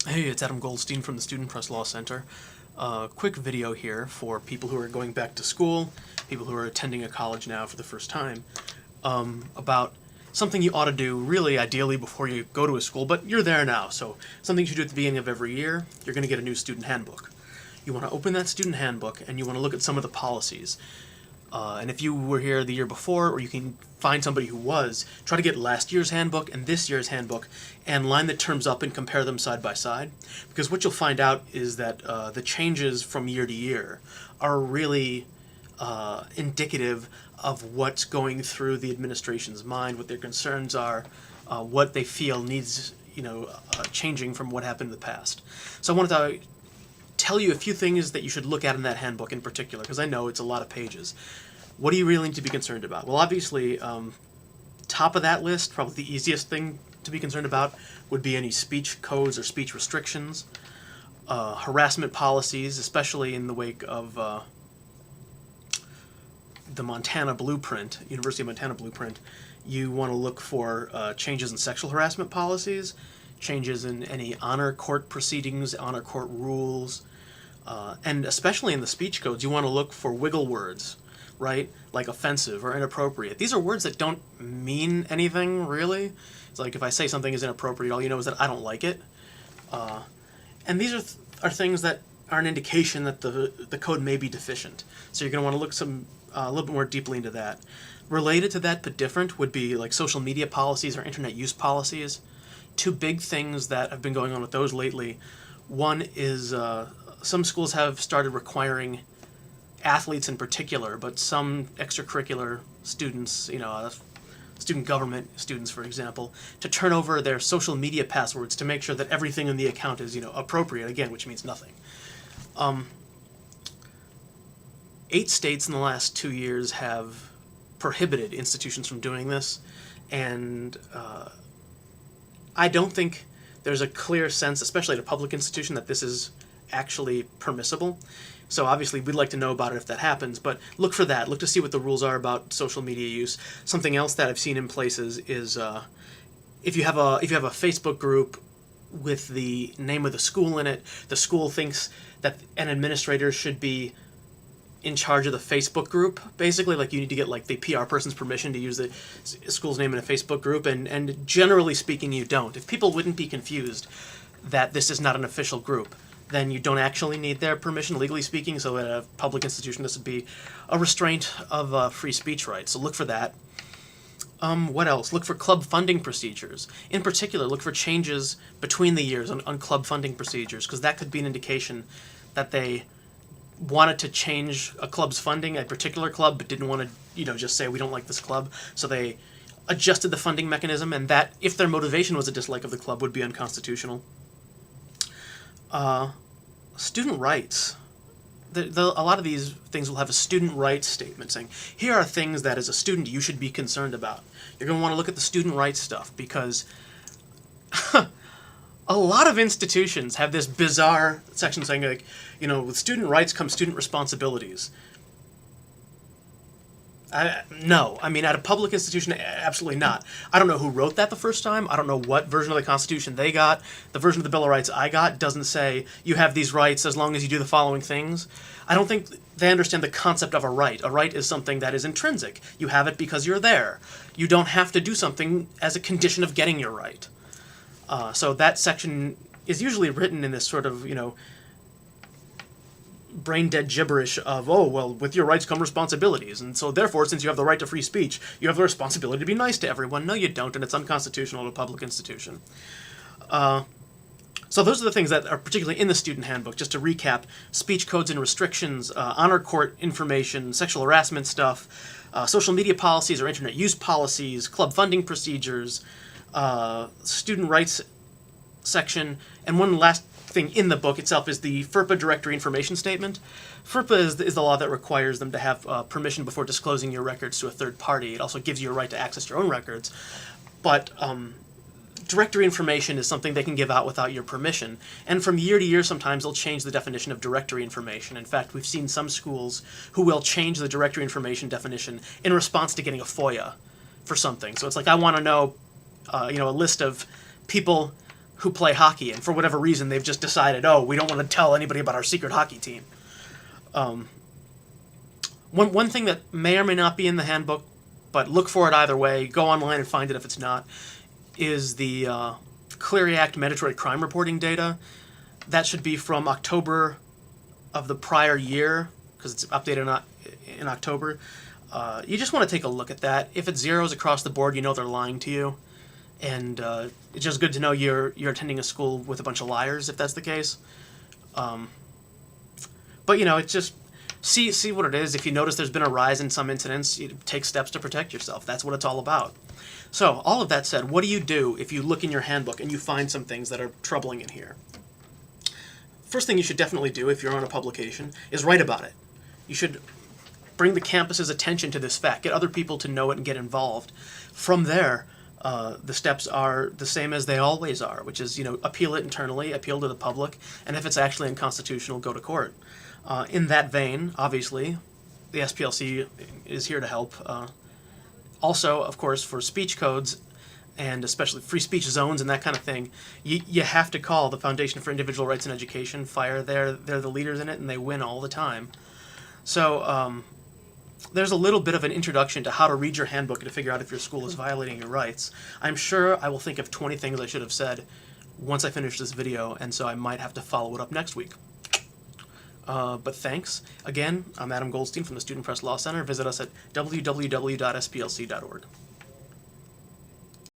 Hey, it's Adam Goldstein from the Student Press Law Center. Quick video here for people who are going back to school, people who are attending a college now for the first time, about something you ought to do really ideally before you go to a school, but you're there now, so something you should do at the beginning of every year. You're going to get a new student handbook. You want to open that student handbook and you want to look at some of the policies. And if you were here the year before, or you can find somebody who was, try to get last year's handbook and this year's handbook and line the terms up and compare them side by side. Because what you'll find out is that the changes from year to year are really indicative of what's going through the administration's mind, what their concerns are, what they feel needs changing from what happened in the past. So I wanted to tell you a few things that you should look at in that handbook in particular, because I know it's a lot of pages. What do you really need to be concerned about? Well, obviously, top of that list, probably the easiest thing to be concerned about would be any speech codes or speech restrictions, harassment policies, especially in the wake of the Montana Blueprint, University of Montana Blueprint. You want to look for changes in sexual harassment policies, changes in any honor court proceedings, honor court rules, and especially in the speech codes, you want to look for wiggle words, right? Like offensive or inappropriate. These are words that don't mean anything, really. It's like if I say something is inappropriate, all you know is that I don't like it. And these are things that are an indication that the code may be deficient. So you're going to want to look a little bit more deeply into that. Related to that, but different, would be like social media policies or internet use policies. Two big things that have been going on with those lately. One is some schools have started requiring athletes in particular, but some extracurricular students, student government students, for example, to turn over their social media passwords to make sure that everything in the account is, appropriate, again, which means nothing. 8 states in the last 2 years have prohibited institutions from doing this, and I don't think there's a clear sense, especially at a public institution, that this is actually permissible. So obviously we'd like to know about it if that happens, but look for that. Look to see what the rules are about social media use. Something else that I've seen in places is if you have a Facebook group with the name of the school in it, the school thinks that an administrator should be in charge of the Facebook group, basically. Like, you need to get the PR person's permission to use the school's name in a Facebook group, and generally speaking you don't. If people wouldn't be confused that this is not an official group, then you don't actually need their permission, legally speaking. So at a public institution this would be a restraint of free speech rights, so look for that. What else? Look for club funding procedures. In particular, look for changes between the years on club funding procedures, because that could be an indication that they wanted to change a club's funding, a particular club, but didn't want to, just say we don't like this club. So they adjusted the funding mechanism, and that, if their motivation was a dislike of the club, would be unconstitutional. Student rights. A lot of these things will have a student rights statement saying, here are things that as a student you should be concerned about. You're going to want to look at the student rights stuff, because a lot of institutions have this bizarre section saying, with student rights come student responsibilities. No. I mean, at a public institution, absolutely not. I don't know who wrote that the first time. I don't know what version of the Constitution they got. The version of the Bill of Rights I got doesn't say you have these rights as long as you do the following things. I don't think they understand the concept of a right. A right is something that is intrinsic. You have it because you're there. You don't have to do something as a condition of getting your right. So that section is usually written in this sort of, brain-dead gibberish of, oh, well, with your rights come responsibilities, and so therefore, since you have the right to free speech, you have the responsibility to be nice to everyone. No, you don't, and it's unconstitutional at a public institution. So those are the things that are particularly in the student handbook. Just to recap: speech codes and restrictions, honor court information, sexual harassment stuff, social media policies or internet use policies, club funding procedures, student rights section, and one last thing in the book itself is the FERPA Directory Information Statement. FERPA is the law that requires them to have permission before disclosing your records to a third party. It also gives you a right to access your own records. But directory information is something they can give out without your permission. And from year to year, sometimes they'll change the definition of directory information. In fact, we've seen some schools who will change the directory information definition in response to getting a FOIA for something. So it's like, I want to know, a list of people who play hockey, and for whatever reason they've just decided, oh, we don't want to tell anybody about our secret hockey team. One thing that may or may not be in the handbook, but look for it either way, go online and find it if it's not, is the Clery Act mandatory crime reporting data. That should be from October of the prior year, because it's updated in October. You just want to take a look at that. If it's zeros across the board, you know they're lying to you. And it's just good to know you're attending a school with a bunch of liars, if that's the case. But, it's just see what it is. If you notice there's been a rise in some incidents, you take steps to protect yourself. That's what it's all about. So, all of that said, what do you do if you look in your handbook and you find some things that are troubling in here? First thing you should definitely do if you're on a publication is write about it. You should bring the campus's attention to this fact, get other people to know it and get involved. From there, the steps are the same as they always are, which is, appeal it internally, appeal to the public, and if it's actually unconstitutional, go to court. In that vein, obviously, the SPLC is here to help. Also, of course, for speech codes, and especially free speech zones and that kind of thing, you have to call the Foundation for Individual Rights in Education. FIRE, they're the leaders in it, and they win all the time. So there's a little bit of an introduction to how to read your handbook and to figure out if your school is violating your rights. I'm sure I will think of 20 things I should have said once I finish this video, and so I might have to follow it up next week. But thanks. Again, I'm Adam Goldstein from the Student Press Law Center. Visit us at www.splc.org.